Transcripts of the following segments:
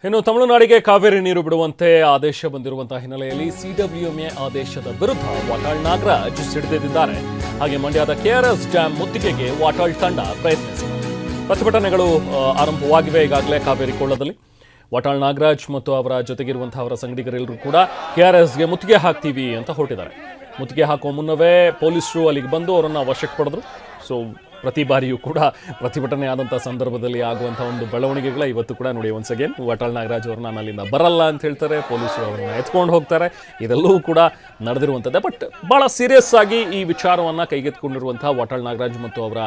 ಇನ್ನು ತಮಿಳುನಾಡಿಗೆ ಕಾವೇರಿ ನೀರು ಬಿಡುವಂತೆ ಆದೇಶ ಬಂದಿರುವಂತಹ ಹಿನ್ನೆಲೆಯಲ್ಲಿ ಸಿಡಬ್ಲ್ಯೂಎಂಎ ಆದೇಶದ ವಿರುದ್ಧ ವಾಟಾಳ್ ನಾಗರಾಜ್ ಸಿಡಿದೆದ್ದಿದ್ದಾರೆ. ಹಾಗೆ ಮಂಡ್ಯದ ಕೆಆರ್ಎಸ್ ಡ್ಯಾಂ ಮುತ್ತಿಗೆಗೆ ವಾಟಾಳ್ ತಂಡ ಪ್ರಯತ್ನಿಸಿದೆ. ಪ್ರತಿಭಟನೆಗಳು ಆರಂಭವಾಗಿವೆ ಈಗಾಗಲೇ ಕಾವೇರಿ ಕೊಳ್ಳದಲ್ಲಿ. ವಾಟಾಳ್ ನಾಗರಾಜ್ ಮತ್ತು ಅವರ ಜೊತೆಗಿರುವಂತಹ ಅವರ ಸಂಗಡಿಗರೆಲ್ಲರೂ ಕೂಡ ಕೆಆರ್ಎಸ್ಗೆ ಮುತ್ತಿಗೆ ಹಾಕ್ತೀವಿ ಅಂತ ಹೊರಟಿದ್ದಾರೆ. ಮುತ್ತಿಗೆ ಹಾಕುವ ಮುನ್ನವೇ ಪೊಲೀಸರು ಅಲ್ಲಿಗೆ ಬಂದು ಅವರನ್ನು ವಶಕ್ಕೆ ಪಡೆದ್ರು. ಸೊ ಪ್ರತಿ ಬಾರಿಯೂ ಕೂಡ ಪ್ರತಿಭಟನೆ ಆದಂಥ ಸಂದರ್ಭದಲ್ಲಿ ಆಗುವಂಥ ಒಂದು ಬೆಳವಣಿಗೆಗಳ ಇವತ್ತು ಕೂಡ ನೋಡಿ ಒನ್ಸ್ ಅಗೇನ್ ವಾಟಾಳ್ ನಾಗರಾಜ್ ಅವರು ನಾನು ಅಲ್ಲಿಂದ ಬರಲ್ಲ ಅಂತ ಹೇಳ್ತಾರೆ, ಪೊಲೀಸರು ಅವರನ್ನು ಎತ್ಕೊಂಡು ಹೋಗ್ತಾರೆ. ಇದೆಲ್ಲವೂ ಕೂಡ ನಡೆದಿರುವಂಥದ್ದೇ. ಬಟ್ ಭಾಳ ಸೀರಿಯಸ್ ಆಗಿ ಈ ವಿಚಾರವನ್ನು ಕೈಗೆತ್ತಿಕೊಂಡಿರುವಂಥ ವಾಟಾಳ್ ನಾಗರಾಜ್ ಮತ್ತು ಅವರ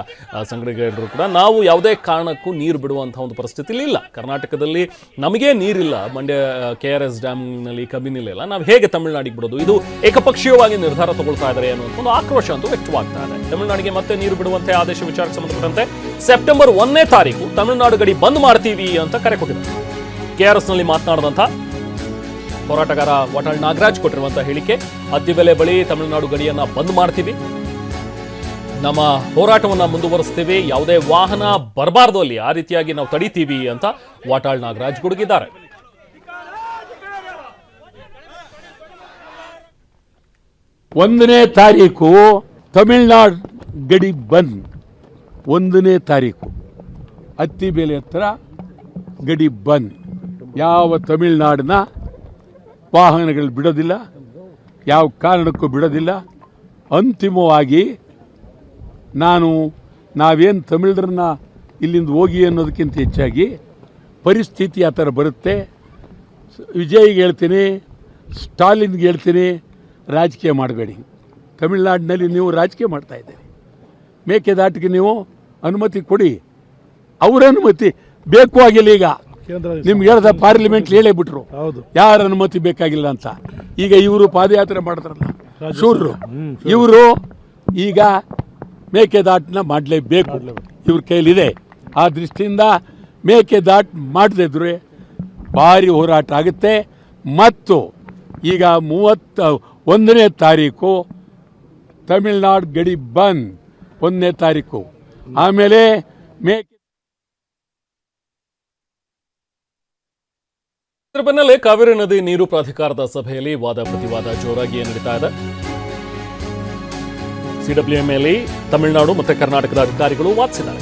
ಸಂಘಟನೆಗಳು ಕೂಡ ನಾವು ಯಾವುದೇ ಕಾರಣಕ್ಕೂ ನೀರು ಬಿಡುವಂಥ ಒಂದು ಪರಿಸ್ಥಿತಿಲಿ ಇಲ್ಲ. ಕರ್ನಾಟಕದಲ್ಲಿ ನಮಗೇ ನೀರಿಲ್ಲ, ಮಂಡ್ಯ ಕೆಆರ್ಎಸ್ ಡ್ಯಾಮ್ನಲ್ಲಿ ಕಬಿನಿಲ್ಲ, ನಾವು ಹೇಗೆ ತಮಿಳುನಾಡಿಗೆ ಬಿಡೋದು? ಇದು ಏಕಪಕ್ಷೀಯವಾಗಿ ನಿರ್ಧಾರ ತಗೊಳ್ತಾ ಇದ್ದಾರೆ ಅನ್ನುವಂಥ ಒಂದು ಆಕ್ರೋಶ ಅಂತೂ ವ್ಯಕ್ತವಾಗ್ತಾ ಇದೆ. ತಮಿಳುನಾಡಿಗೆ ಮತ್ತೆ ನೀರು ಬಿಡುವಂತೆ ಆದೇಶ ವಿಚಾರಕ್ಕೆ ಸಂಬಂಧಪಟ್ಟಂತೆ ಸೆಪ್ಟೆಂಬರ್ 1ನೇ ತಾರೀಕು ತಮಿಳುನಾಡು ಗಡಿ ಬಂದ್ ಮಾಡ್ತೀವಿ ಅಂತ ಕರೆ ಕೊಟ್ಟಿದ್ದಾರೆ. ಕೆಆರ್ಎಸ್ನಲ್ಲಿ ಮಾತನಾಡಿದಂಥ ಹೋರಾಟಗಾರ ವಾಟಾಳ್ ನಾಗರಾಜ್ ಕೊಟ್ಟಿರುವಂತಹ ಹೇಳಿಕೆ, ಅತ್ತಿಬೆಲೆ ಬಳಿ ತಮಿಳುನಾಡು ಗಡಿಯನ್ನ ಬಂದ್ ಮಾಡ್ತೀವಿ, ನಮ್ಮ ಹೋರಾಟವನ್ನ ಮುಂದುವರಿಸ್ತೀವಿ, ಯಾವುದೇ ವಾಹನ ಬರಬಾರ್ದು ಅಲ್ಲಿ, ಆ ರೀತಿಯಾಗಿ ನಾವು ತಡೀತೀವಿ ಅಂತ ವಾಟಾಳ್ ನಾಗರಾಜ್ ಗುಡುಗಿದ್ದಾರೆ. ಒಂದನೇ ತಾರೀಕು ತಮಿಳುನಾಡು ಗಡಿ ಬಂದ್, 1ನೇ ತಾರೀಕು ಅತ್ತಿಬೆಲೆ ಹತ್ರ ಗಡಿ ಬಂದ್. ಯಾವ ತಮಿಳುನಾಡಿನ ವಾಹನಗಳು ಬಿಡೋದಿಲ್ಲ, ಯಾವ ಕಾರಣಕ್ಕೂ ಬಿಡೋದಿಲ್ಲ. ಅಂತಿಮವಾಗಿ ನಾವೇನು ತಮಿಳರನ್ನ ಇಲ್ಲಿಂದ ಹೋಗಿ ಅನ್ನೋದಕ್ಕಿಂತ ಹೆಚ್ಚಾಗಿ ಪರಿಸ್ಥಿತಿ ಆ ಥರ ಬರುತ್ತೆ. ವಿಜಯ್ಗೆ ಹೇಳ್ತೀನಿ, ಸ್ಟಾಲಿನ್ಗೆ ಹೇಳ್ತೀನಿ, ರಾಜಕೀಯ ಮಾಡಬೇಡಿ. ತಮಿಳುನಾಡಿನಲ್ಲಿ ನೀವು ರಾಜಕೀಯ ಮಾಡ್ತಾಯಿದ್ದೀರಿ. ಮೇಕೆದಾಟಿಗೆ ನೀವು ಅನುಮತಿ ಕೊಡಿ. ಅವರ ಅನುಮತಿ ಬೇಕು ಆಗಿಲ್ಲ. ಈಗ ನಿಮ್ಗೆ ಹೇಳ್ದ ಪಾರ್ಲಿಮೆಂಟ್ ಹೇಳೇ ಬಿಟ್ರು ಯಾರ ಅನುಮತಿ ಬೇಕಾಗಿಲ್ಲ ಅಂತ. ಈಗ ಇವರು ಪಾದಯಾತ್ರೆ ಮಾಡಿದ್ರಲ್ಲ ಶೂರರು, ಇವರು ಈಗ ಮೇಕೆದಾಟನ್ನ ಮಾಡಲೇಬೇಕು, ಇವ್ರ ಕೈಲಿದೆ. ಆ ದೃಷ್ಟಿಯಿಂದ ಮೇಕೆದಾಟು ಮಾಡದಿದ್ರೆ ಭಾರಿ ಹೋರಾಟ ಆಗುತ್ತೆ. ಮತ್ತು ಈಗ 31ನೇ ತಾರೀಕು ತಮಿಳುನಾಡು ಗಡಿ ಬಂದ್, 1ನೇ ತಾರೀಕು. ಆಮೇಲೆ ಇದರ ಬೆನ್ನಲ್ಲೇ ಕಾವೇರಿ ನದಿ ನೀರು ಪ್ರಾಧಿಕಾರದ ಸಭೆಯಲ್ಲಿ ವಾದ ಪ್ರತಿವಾದ ಜೋರಾಗಿ ನಡೀತಾ ಇದೆ. ಸಿಡಬ್ಲ್ಯೂಎಂಎಲ್ಲಿ ತಮಿಳುನಾಡು ಮತ್ತೆ ಕರ್ನಾಟಕದ ಅಧಿಕಾರಿಗಳು ವಾದಿಸಿದ್ದಾರೆ.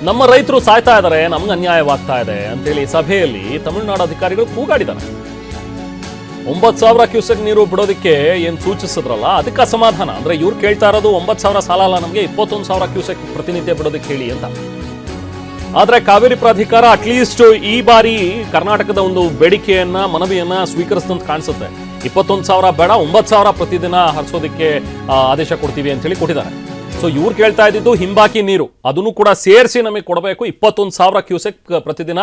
ನಮ್ಮ ರೈತರು ಸಾಯ್ತಾ ಇದ್ದಾರೆ, ನಮ್ಗೆ ಅನ್ಯಾಯವಾಗ್ತಾ ಇದೆ ಅಂತೇಳಿ ಸಭೆಯಲ್ಲಿ ತಮಿಳುನಾಡು ಅಧಿಕಾರಿಗಳು ಕೂಗಾಡಿದ್ದಾರೆ. 9,000 ಕ್ಯೂಸೆಕ್ ನೀರು ಬಿಡೋದಕ್ಕೆ ಏನು ಸೂಚಿಸಿದ್ರಲ್ಲ ಅದಕ್ಕೆ ಅಸಮಾಧಾನ. ಅಂದ್ರೆ ಇವ್ರು ಕೇಳ್ತಾ ಇರೋದು 9,000 ಸಾಲ ಅಲ್ಲ, ನಮಗೆ 21,000 ಕ್ಯೂಸೆಕ್ ಪ್ರತಿನಿತ್ಯ ಬಿಡೋದಕ್ಕೆ ಹೇಳಿ ಅಂತ. ಆದ್ರೆ ಕಾವೇರಿ ಪ್ರಾಧಿಕಾರ ಅಟ್ಲೀಸ್ಟ್ ಈ ಬಾರಿ ಕರ್ನಾಟಕದ ಒಂದು ಬೇಡಿಕೆಯನ್ನ ಮನವಿಯನ್ನ ಸ್ವೀಕರಿಸಿದಂತ ಕಾಣಿಸುತ್ತೆ. 21,000 ಬೇಡ, 9,000 ಪ್ರತಿದಿನ ಹರಿಸೋದಕ್ಕೆ ಆದೇಶ ಕೊಡ್ತೀವಿ ಅಂತ ಹೇಳಿ ಕೊಟ್ಟಿದ್ದಾರೆ. ಸೊ ಇವ್ರು ಕೇಳ್ತಾ ಇದ್ದಿದ್ದು ಹಿಂಬಾಕಿ ನೀರು ಅದನ್ನು ಕೂಡ ಸೇರಿಸಿ ನಮಗೆ ಕೊಡಬೇಕು, 21,000 ಕ್ಯೂಸೆಕ್ ಪ್ರತಿದಿನ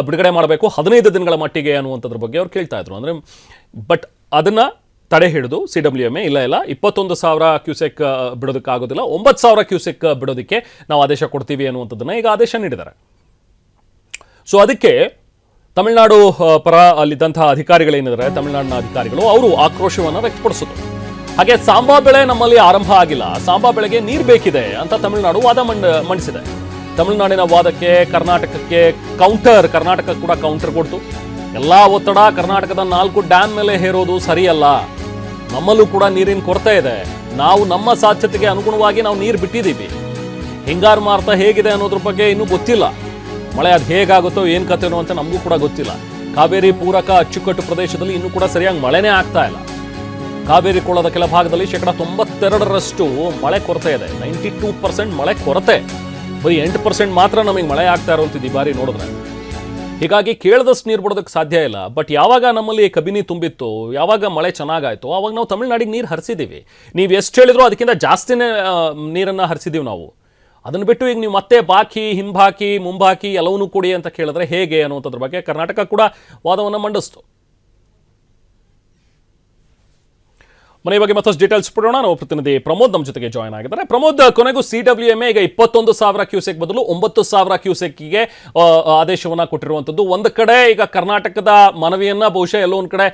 ಬಿಡುಗಡೆ ಮಾಡಬೇಕು 15 ದಿನಗಳ ಮಟ್ಟಿಗೆ ಅನ್ನುವಂಥದ್ರ ಬಗ್ಗೆ ಅವ್ರು ಕೇಳ್ತಾ ಇದ್ರು. ಅಂದ್ರೆ ಬಟ್ ಅದನ್ನ ತಡೆ ಹಿಡಿದು ಸಿಡಬ್ಲ್ಯೂಎಂಎ ಇಲ್ಲ 21,000 ಕ್ಯೂಸೆಕ್ ಬಿಡೋದಕ್ಕಾಗೋದಿಲ್ಲ, 9,000 ಕ್ಯೂಸೆಕ್ ಬಿಡೋದಕ್ಕೆ ನಾವು ಆದೇಶ ಕೊಡ್ತೀವಿ ಅನ್ನುವಂಥದ್ದನ್ನ ಈಗ ಆದೇಶ ನೀಡಿದ್ದಾರೆ. ಸೊ ಅದಕ್ಕೆ ತಮಿಳುನಾಡು ಪರ ಅಲ್ಲಿದ್ದಂತಹ ಅಧಿಕಾರಿಗಳೇನಿದ್ದಾರೆ, ತಮಿಳುನಾಡಿನ ಅಧಿಕಾರಿಗಳು, ಅವರು ಆಕ್ರೋಶವನ್ನು ವ್ಯಕ್ತಪಡಿಸಿದ್ರು. ಹಾಗೆ ಸಾಂಬಾ ಬೆಳೆ ನಮ್ಮಲ್ಲಿ ಆರಂಭ ಆಗಿಲ್ಲ, ಸಾಂಬಾ ಬೆಳೆಗೆ ನೀರು ಬೇಕಿದೆ ಅಂತ ತಮಿಳುನಾಡು ವಾದ ಮಂಡಿಸಿದೆ. ತಮಿಳುನಾಡಿನ ವಾದಕ್ಕೆ ಕರ್ನಾಟಕ ಕೂಡ ಕೌಂಟರ್ ಕೊಡ್ತು. ಎಲ್ಲಾ ಒತ್ತಡ ಕರ್ನಾಟಕದ 4 ಡ್ಯಾಮ್ ಮೇಲೆ ಹೇರೋದು ಸರಿಯಲ್ಲ, ನಮ್ಮಲ್ಲೂ ಕೂಡ ನೀರಿನ ಕೊರತೆ ಇದೆ, ನಾವು ನಮ್ಮ ಸಾಧ್ಯತೆಗೆ ಅನುಗುಣವಾಗಿ ನಾವು ನೀರು ಬಿಟ್ಟಿದ್ದೀವಿ, ಹಿಂಗಾರು ಮಾರುತ ಹೇಗಿದೆ ಅನ್ನೋದ್ರ ಬಗ್ಗೆ ಇನ್ನೂ ಗೊತ್ತಿಲ್ಲ, ಮಳೆ ಅದು ಹೇಗಾಗುತ್ತೋ ಏನು ಕಥೆನೋ ಅಂತ ನಮಗೂ ಕೂಡ ಗೊತ್ತಿಲ್ಲ. ಕಾವೇರಿ ಪೂರಕ ಅಚ್ಚುಕಟ್ಟು ಪ್ರದೇಶದಲ್ಲಿ ಇನ್ನೂ ಕೂಡ ಸರಿಯಾಗಿ ಮಳೆನೇ ಆಗ್ತಾ ಇಲ್ಲ. ಕಾವೇರಿ ಕೊಳ್ಳದ ಕೆಲ ಭಾಗದಲ್ಲಿ 92% ಮಳೆ ಕೊರತೆ ಇದೆ, 92% ಮಳೆ ಕೊರತೆ, ಬರೀ 8% ಮಾತ್ರ ನಮಗೆ ಮಳೆ ಆಗ್ತಾ ಇರುವಂಥದ್ದು ಈ ಬಾರಿ ನೋಡಿದ್ರೆ. ಹೀಗಾಗಿ ಕೇಳದಷ್ಟು ನೀರು ಬಿಡೋದಕ್ಕೆ ಸಾಧ್ಯ ಇಲ್ಲ. ಬಟ್ ಯಾವಾಗ ನಮ್ಮಲ್ಲಿ ಕಬಿನಿ ತುಂಬಿತ್ತು, ಯಾವಾಗ ಮಳೆ ಚೆನ್ನಾಗಾಯ್ತು, ಆವಾಗ ನಾವು ತಮಿಳುನಾಡಿಗೆ ನೀರು ಹರಿಸಿದ್ದೀವಿ. ನೀವು ಎಷ್ಟು ಹೇಳಿದ್ರು ಅದಕ್ಕಿಂತ ಜಾಸ್ತಿನೇ ನೀರನ್ನು ಹರಿಸಿದ್ದೀವಿ ನಾವು. ಅದನ್ನು ಬಿಟ್ಟು ಈಗ ನೀವು ಮತ್ತೆ ಬಾಕಿ, ಹಿಂಬಾಕಿ, ಮುಂಬಾಕಿ ಎಲ್ಲವನ್ನೂ ಕೊಡಿ ಅಂತ ಕೇಳಿದ್ರೆ ಹೇಗೆ ಅನ್ನುವಂಥದ್ರ ಬಗ್ಗೆ ಕರ್ನಾಟಕ ಕೂಡ ವಾದವನ್ನು ಮಂಡಿಸ್ತು. ಮನೆ ಬಗ್ಗೆ ಮತ್ತಷ್ಟು ಡೀಟೇಲ್ಸ್ ಕೊಡೋಣ. ನಾವು ಪ್ರತಿನಿಧಿ ಪ್ರಮೋದ್ ನಮ್ಮ ಜೊತೆಗೆ ಜಾಯ್ನ್ ಆಗಿದ್ದಾರೆ. ಪ್ರಮೋದ್, ಕೊನೆಗೂ CWMA ಈಗ 21,000 ಕ್ಯೂಸೆಕ್ ಬದಲು 9,000 ಕ್ಯೂಸೆಕ್ಗೆ ಆದೇಶವನ್ನ ಕೊಟ್ಟಿರುವಂತದ್ದು. ಒಂದು ಕಡೆ ಈಗ ಕರ್ನಾಟಕದ ಮನವಿಯನ್ನ ಬಹುಶಃ ಎಲ್ಲೋ ಒಂದ್ ಕಡೆ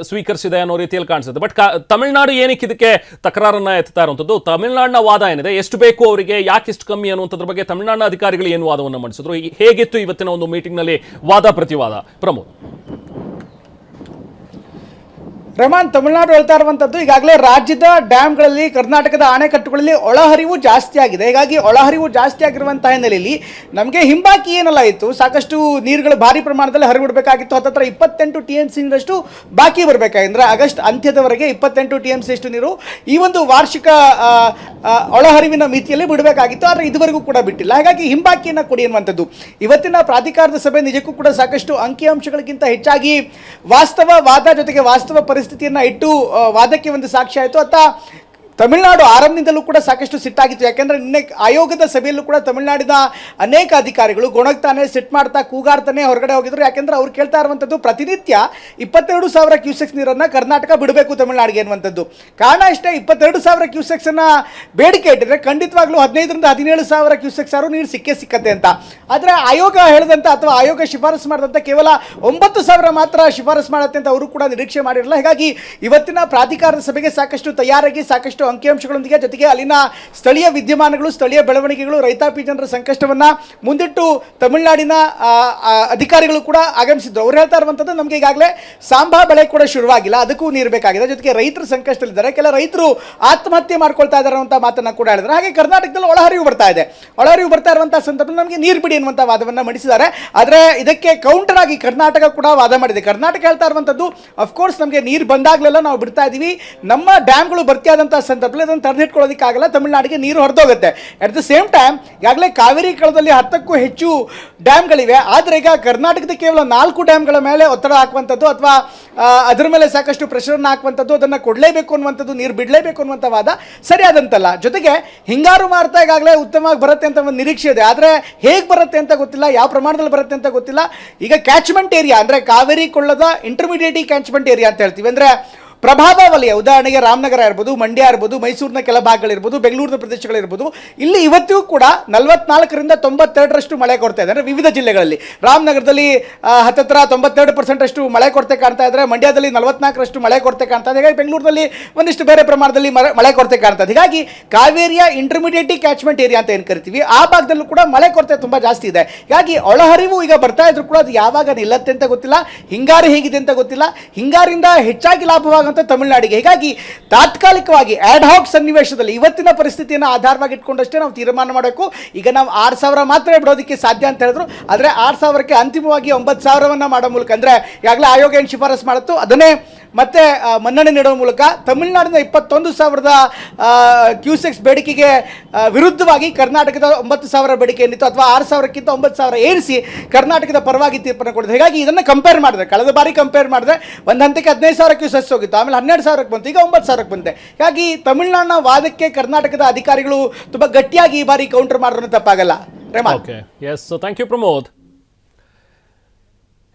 ಸ್ವೀಕರಿಸಿದೆ ಅನ್ನೋ ರೀತಿಯಲ್ಲಿ ಕಾಣಿಸುತ್ತೆ. ಬಟ್ ತಮಿಳುನಾಡು ಏನಕ್ಕೆ ಇದಕ್ಕೆ ತಕರಾರನ್ನ ಎತ್ತಾ ಇರುವಂತದ್ದು? ತಮಿಳುನಾಡಿನ ವಾದ ಏನಿದೆ, ಎಷ್ಟು ಬೇಕು ಅವರಿಗೆ, ಯಾಕೆ ಇಷ್ಟು ಕಮ್ಮಿ ಅನ್ನುವಂಥದ್ರ ಬಗ್ಗೆ ತಮಿಳುನಾಡಿನ ಅಧಿಕಾರಿಗಳು ಏನು ವಾದವನ್ನು ಮಂಡಿಸಿದ್ರು? ಹೇಗಿತ್ತು ಇವತ್ತಿನ ಒಂದು ಮೀಟಿಂಗ್ ನಲ್ಲಿ ವಾದ ಪ್ರತಿವಾದ? ಪ್ರಮೋದ್. ರೆಹಮಾನ್, ತಮಿಳುನಾಡು ಹೇಳ್ತಾ ಇರುವಂತದ್ದು ಈಗಾಗಲೇ ರಾಜ್ಯದ ಡ್ಯಾಮ್ಗಳಲ್ಲಿ, ಕರ್ನಾಟಕದ ಅಣೆಕಟ್ಟುಗಳಲ್ಲಿ ಒಳಹರಿವು ಜಾಸ್ತಿ ಆಗಿದೆ. ಹೀಗಾಗಿ ಒಳಹರಿವು ಜಾಸ್ತಿ ಆಗಿರುವಂತಹ ಹಿನ್ನೆಲೆಯಲ್ಲಿ ನಮಗೆ ಹಿಂಬಾಕಿ ಏನೆಲ್ಲ ಇತ್ತು, ಸಾಕಷ್ಟು ನೀರುಗಳು ಭಾರಿ ಪ್ರಮಾಣದಲ್ಲಿ ಹರಿಬಿಡಬೇಕಾಗಿತ್ತು. ಹತ್ತತ್ರ 28 TMC ಬಾಕಿ ಬರಬೇಕಾಗಿದ್ರೆ ಆಗಸ್ಟ್ ಅಂತ್ಯದವರೆಗೆ 28 TMC ಅಷ್ಟು ನೀರು ಈ ಒಂದು ವಾರ್ಷಿಕ ಒಳಹರಿವಿನ ಮಿತಿಯಲ್ಲಿ ಬಿಡಬೇಕಾಗಿತ್ತು. ಆದರೆ ಇದುವರೆಗೂ ಕೂಡ ಬಿಟ್ಟಿಲ್ಲ. ಹಾಗಾಗಿ ಹಿಂಬಾಕಿಯನ್ನು ಕೊಡಿ ಅನ್ನುವಂಥದ್ದು ಇವತ್ತಿನ ಪ್ರಾಧಿಕಾರದ ಸಭೆ ನಿಜಕ್ಕೂ ಕೂಡ ಸಾಕಷ್ಟು ಅಂಕಿಅಂಶಗಳಿಗಿಂತ ಹೆಚ್ಚಾಗಿ ವಾಸ್ತವವಾದ ಜೊತೆಗೆ ವಾಸ್ತವ ಪರಿಸ್ಥಿತಿಯನ್ನು ಇಟ್ಟು ವಾದಕ್ಕೆ ಒಂದು ಸಾಕ್ಷಿ ಆಯಿತು. ಅತ್ತ ತಮಿಳುನಾಡು ಆರಂಭದಿಂದಲೂ ಕೂಡ ಸಾಕಷ್ಟು ಸಿಟ್ಟಾಗಿತ್ತು. ಯಾಕೆಂದರೆ ನಿನ್ನೆ ಆಯೋಗದ ಸಭೆಯಲ್ಲೂ ಕೂಡ ತಮಿಳುನಾಡಿನ ಅನೇಕ ಅಧಿಕಾರಿಗಳು ಗೊಣಗ್ತಾನೆ, ಸಿಟ್ ಮಾಡ್ತಾ, ಕೂಗಾಡ್ತಾನೆ ಹೊರಗಡೆ ಹೋಗಿದ್ರು. ಯಾಕೆಂದರೆ ಅವ್ರು ಕೇಳ್ತಾ ಇರುವಂಥದ್ದು ಪ್ರತಿನಿತ್ಯ 22,000 ಕ್ಯೂಸೆಕ್ಸ್ ನೀರನ್ನು ಕರ್ನಾಟಕ ಬಿಡಬೇಕು ತಮಿಳುನಾಡಿಗೆ ಅನ್ನುವಂಥದ್ದು. ಕಾರಣ ಅಷ್ಟೇ, 22,000 ಕ್ಯೂಸೆಕ್ಸನ್ನು ಬೇಡಿಕೆ ಇಟ್ಟಿದ್ರೆ ಖಂಡಿತವಾಗ್ಲೂ 15ರಿಂದ 17,000 ಕ್ಯೂಸೆಕ್ಸ್ ಆದರೂ ನೀರು ಸಿಕ್ಕತ್ತೆ ಅಂತ. ಆದರೆ ಆಯೋಗ ಹೇಳಿದಂಥ ಅಥವಾ ಆಯೋಗ ಶಿಫಾರಸು ಮಾಡಿದಂಥ ಕೇವಲ 9,000 ಮಾತ್ರ ಶಿಫಾರಸು ಮಾಡುತ್ತೆ ಅಂತ ಅವರು ಕೂಡ ನಿರೀಕ್ಷೆ ಮಾಡಿರಲಿಲ್ಲ. ಹೀಗಾಗಿ ಇವತ್ತಿನ ಪ್ರಾಧಿಕಾರದ ಸಭೆಗೆ ಸಾಕಷ್ಟು ತಯಾರಾಗಿ ಸಾಕಷ್ಟು ಅಂಕಿಅಂಶಗಳೊಂದಿಗೆ ಜೊತೆಗೆ ಅಲ್ಲಿನ ಸ್ಥಳೀಯ ವಿದ್ಯಮಾನಗಳು, ಸ್ಥಳೀಯ ಬೆಳವಣಿಗೆಗಳು, ರೈತಾಪಿ ಜನರ ಸಂಕಷ್ಟವನ್ನು ಮುಂದಿಟ್ಟು ತಮಿಳುನಾಡಿನ ಅಧಿಕಾರಿಗಳು ಕೂಡ ಆಗಮಿಸಿದ್ರು. ಅವ್ರು ಹೇಳ್ತಾ ಇರುವಂಥದ್ದು, ನಮಗೆ ಈಗಾಗಲೇ ಸಾಂಬಾ ಬೆಳೆ ಕೂಡ ಶುರುವಾಗಿಲ್ಲ, ಅದಕ್ಕೂ ನೀರು ಬೇಕಾಗಿದೆ. ಜೊತೆಗೆ ರೈತರು ಸಂಕಷ್ಟದಲ್ಲಿದ್ದಾರೆ, ಕೆಲ ರೈತರು ಆತ್ಮಹತ್ಯೆ ಮಾಡ್ಕೊಳ್ತಾ ಇದ್ದಾರೆ ಅಂತ ಮಾತನ್ನು ಕೂಡ ಹೇಳಿದ್ರು. ಹಾಗೆ ಕರ್ನಾಟಕದಲ್ಲಿ ಒಳಹರಿವು ಬರ್ತಾ ಇದೆ. ಒಳಹರಿವು ಬರ್ತಾ ಇರುವಂತಹ ಸಂದರ್ಭದಲ್ಲಿ ನಮಗೆ ನೀರು ಬಿಡಿ ಎನ್ನುವಂಥ ವಾದವನ್ನು ಮಂಡಿಸಿದ್ದಾರೆ. ಆದರೆ ಇದಕ್ಕೆ ಕೌಂಟರ್ ಆಗಿ ಕರ್ನಾಟಕ ಕೂಡ ವಾದ ಮಾಡಿದೆ. ಕರ್ನಾಟಕ ಹೇಳ್ತಾ ಇರುವಂಥದ್ದು, ಅಫ್ಕೋರ್ಸ್ ನಮಗೆ ನೀರು ಬಂದಾಗಲೆಲ್ಲ ನಾವು ಬಿಡ್ತಾ ಇದ್ದೀವಿ, ನಮ್ಮ ಡ್ಯಾಮ್ಗಳು ಭರ್ತಿಯಾದಂಥ ಸಂದರ್ಭದಲ್ಲಿ ಅದನ್ನು ತಡೆದಿಟ್ಕೊಳ್ಳೋದಕ್ಕಾಗಲ್ಲ, ತಮಿಳುನಾಡಿಗೆ ನೀರು ಹೊರದೋಗುತ್ತೆ. ಅಟ್ ದ ಸೇಮ್ ಟೈಮ್ ಈಗಾಗಲೇ ಕಾವೇರಿ ಕಳದಲ್ಲಿ 10ಕ್ಕೂ ಹೆಚ್ಚು ಡ್ಯಾಮ್ಗಳಿವೆ. ಆದರೆ ಈಗ ಕರ್ನಾಟಕದ ಕೇವಲ 4 ಡ್ಯಾಮ್ಗಳ ಮೇಲೆ ಒತ್ತಡ ಹಾಕುವಂಥದ್ದು ಅಥವಾ ಅದರ ಮೇಲೆ ಸಾಕಷ್ಟು ಪ್ರೆಷರನ್ನು ಹಾಕುವಂಥದ್ದು, ಅದನ್ನು ಕೊಡಲೇಬೇಕು ಅನ್ನುವಂಥದ್ದು, ನೀರು ಬಿಡಲೇಬೇಕು ಅನ್ನುವಂಥ ವಾದ ಸರಿಯಾದಂತಲ್ಲ. ಜೊತೆಗೆ ಹಿಂಗಾರು ಮಾರುತ ಈಗಾಗಲೇ ಉತ್ತಮವಾಗಿ ಬರುತ್ತೆ ಅಂತ ಒಂದು ನಿರೀಕ್ಷೆ ಇದೆ. ಆದರೆ ಹೇಗೆ ಬರುತ್ತೆ ಅಂತ ಗೊತ್ತಿಲ್ಲ, ಯಾವ ಪ್ರಮಾಣದಲ್ಲಿ ಬರುತ್ತೆ ಅಂತ ಗೊತ್ತಿಲ್ಲ. ಈಗ ಕ್ಯಾಚ್ಮೆಂಟ್ ಏರಿಯಾ ಅಂದರೆ ಕಾವೇರಿ ಕೊಳ್ಳದ ಇಂಟರ್ಮೀಡಿಯೇಟ್ ಕ್ಯಾಚ್ಮೆಂಟ್ ಏರಿಯಾ ಅಂತ ಹೇಳ್ತೀವಿ. ಅಂದರೆ ಪ್ರಭಾವ ವಲಯ, ಉದಾಹರಣೆಗೆ ರಾಮನಗರ ಇರ್ಬೋದು, ಮಂಡ್ಯ ಇರ್ಬೋದು, ಮೈಸೂರಿನ ಕೆಲ ಭಾಗಗಳಿರ್ಬೋದು, ಬೆಂಗಳೂರಿನ ಪ್ರದೇಶಗಳಿರ್ಬೋದು, ಇಲ್ಲಿ ಇವತ್ತಿಗೂ ಕೂಡ 44ರಿಂದ 92ರಷ್ಟು ಮಳೆ ಕೊಡ್ತಾ ಇದೆ. ಅಂದರೆ ವಿವಿಧ ಜಿಲ್ಲೆಗಳಲ್ಲಿ ರಾಮನಗರದಲ್ಲಿ ಹತ್ತತ್ರ 92% ಮಳೆ ಕೊರತೆ ಕಾಣ್ತಾ ಇದ್ದಾರೆ, ಮಂಡ್ಯದಲ್ಲಿ 44ರಷ್ಟು ಮಳೆ ಕೊರತೆ ಕಾಣ್ತಾ ಇದೆ. ಹೀಗಾಗಿ ಬೆಂಗಳೂರಿನಲ್ಲಿ ಒಂದಿಷ್ಟು ಬೇರೆ ಪ್ರಮಾಣದಲ್ಲಿ ಮಳೆ ಕೊರತೆ ಕಾಣ್ತಾ ಇದೆ. ಹೀಗಾಗಿ ಕಾವೇರಿಯ ಇಂಟರ್ಮೀಡಿಯೇಟ್ ಕ್ಯಾಚ್ಮೆಂಟ್ ಏರಿಯಾ ಅಂತ ಏನು ಕರಿತೀವಿ, ಆ ಭಾಗದಲ್ಲೂ ಕೂಡ ಮಳೆ ಕೊರತೆ ತುಂಬ ಜಾಸ್ತಿ ಇದೆ. ಹೀಗಾಗಿ ಒಳಹರಿವು ಈಗ ಬರ್ತಾ ಇದ್ರು ಕೂಡ ಅದು ಯಾವಾಗ ನಿಲ್ಲತ್ತೆ ಅಂತ ಗೊತ್ತಿಲ್ಲ, ಹಿಂಗಾರು ಹೇಗಿದೆ ಅಂತ ಗೊತ್ತಿಲ್ಲ. ಹಿಂಗಾರಿಂದ ಹೆಚ್ಚಾಗಿ ಲಾಭವಾಗುವಂಥ ತಮಿಳುನಾಡಿಗೆ. ಹೀಗಾಗಿ ತಾತ್ಕಾಲಿಕವಾಗಿ ಆಡ್ ಹಾಕ್ ಸನ್ನಿವೇಶದಲ್ಲಿ ಇವತ್ತಿನ ಪರಿಸ್ಥಿತಿಯನ್ನು ಆಧಾರವಾಗಿ ಇಟ್ಕೊಂಡಷ್ಟೇ ನಾವು ತೀರ್ಮಾನ ಮಾಡಬೇಕು. ಈಗ ನಾವು 6,000 ಮಾತ್ರ ಬಿಡೋದಕ್ಕೆ ಸಾಧ್ಯ ಅಂತ ಹೇಳಿದ್ರು. ಆದರೆ 6,000ಕ್ಕೆ ಅಂತಿಮವಾಗಿ 9,000 ಮಾಡೋ ಮೂಲಕ, ಅಂದರೆ ಈಗಾಗಲೇ ಆಯೋಗ ಏನು ಶಿಫಾರಸು ಮಾಡುತ್ತೋ ಅದನ್ನೇ ಮತ್ತೆ ಮನ್ನಣೆ ನೀಡುವ ಮೂಲಕ ತಮಿಳುನಾಡಿನ 21,000 ಕ್ಯೂಸೆಕ್ಸ್ ಬೇಡಿಕೆಗೆ ವಿರುದ್ಧವಾಗಿ ಕರ್ನಾಟಕದ 9,000 ಬೇಡಿಕೆ ಏನಿತ್ತು ಅಥವಾ 6,000ಕ್ಕಿಂತ 9,000 ಏರಿಸಿ ಕರ್ನಾಟಕದ ಪರವಾಗಿ ತೀರ್ಪನ್ನು ಕೊಡಿದೆ. ಹೀಗಾಗಿ ಇದನ್ನು ಕಂಪೇರ್ ಮಾಡಿದ್ರೆ, ಕಳೆದ ಬಾರಿ ಕಂಪೇರ್ ಮಾಡಿದ್ರೆ ಒಂದು ಹಂತಕ್ಕೆ 15,000 ಕ್ಯೂಸೆಕ್ಸ್ ಹೋಗಿತ್ತು, ಆಮೇಲೆ 12,000ಕ್ಕೆ ಬಂತು, ಈಗ 9,000ಕ್ಕೆ ಬಂದಿದೆ. ಹೀಗಾಗಿ ತಮಿಳುನಾಡಿನ ವಾದಕ್ಕೆ ಕರ್ನಾಟಕದ ಅಧಿಕಾರಿಗಳು ತುಂಬ ಗಟ್ಟಿಯಾಗಿ ಈ ಬಾರಿ ಕೌಂಟರ್ ಮಾಡೋದು ತಪ್ಪಾಗಲ್ಲ. Okay, yes, thank you Pramod.